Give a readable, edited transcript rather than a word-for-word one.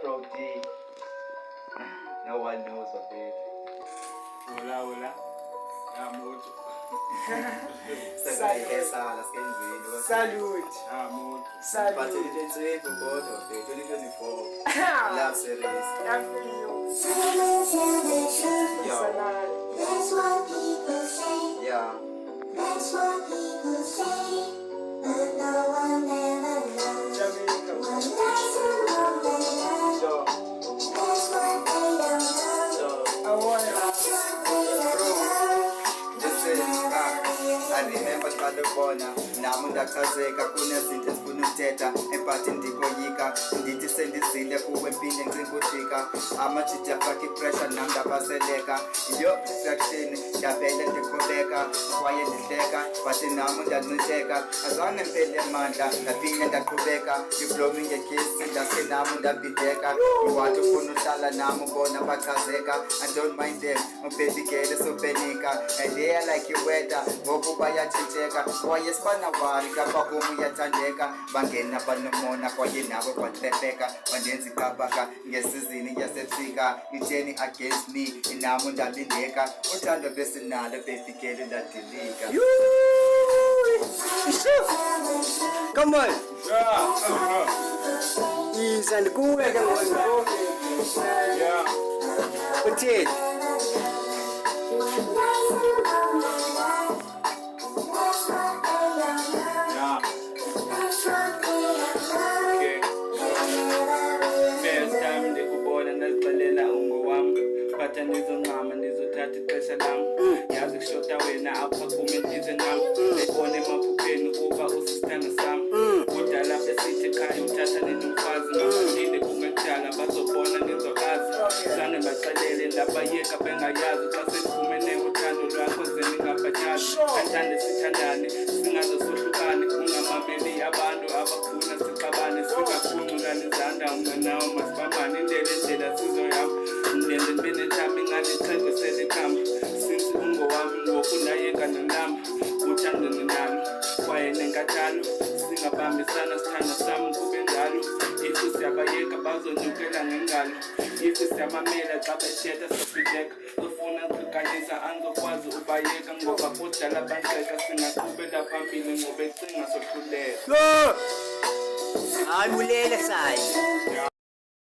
Pro D. No one knows of it. Hola, hola. Ya mucho. Sala skenzini. Salute. Ah, mucho. But Salute. 2028 both of it. 2024. Love series. I feel you. Yo. That's what people say. Yeah. That's what people say. But no one ever knows. Jamaica. One day tomorrow they So, That's what they don't know. so, I want it. That's what they don't know. this is, I remember Kalibona, namundakazeka kunezinto ezifuna ukuthetha emphathi ndikoyika ndithi sendizile kuwe mpinde ngcinkujika amajiji afake ipressure nam ndabaseleka yo distraction ndavele ndiqhubeka kwaye ndihleka but nam ndancitheka azange mphele mandla ndaphinde ndaqhubeka ndiblomi ngekesi ndase nam ndabhideka iwathi ufuna uhlala nam ubona bachazeka I don't mind them ubebigele sopenika and they are like you weather ngoku bayatshintsheka kwaye sibanawari kababomi uyathandeka bangena banomona kwaye nabo batrepeka bandenza ikabaka ngesizini yasebusika iteni against me inamo ndalindeka uthando besinalo befikele ndadilika. Come on. Yeah. Izan kuwe ke ngoku. Yeah. Uthini? Yeah. Okay. First time ndikubona ndazixelela ungowami but ndizoncama ndizothatha ixesha lam yazi kushota wena apha kumentize nam ndibone emaphupheni kuba usisithanda sam kudala besithi ekhaya uthatha ninomfazi ngaphinde kungekudala bazobona nizokazi zange baxelele ndabayeka bengayazi xa sendifumene uthando lwakho zeningabhatyali kathande sithandane singazosohlukane ungamameli abantu abafuna sixabane singaphunculani izandla unganawo masibambane indlela sizoyam ndenze ndibe nethambi ingalixhego selikhamba since ungowami ngoku ndayeka nonamba uthandane nalo kwaye nenkathalo singabambisana sithanda sam kube njalo ithi siyabayeka bazonyukela ngengalo ithi siyamamela xa bethetha sofideka sofuna qikanisa andizokwazi ubayeka ngoba kudala bantleka singaqhubela phambili ngoba ecinga sohluleka. Hayi bulela sayi. Yeah.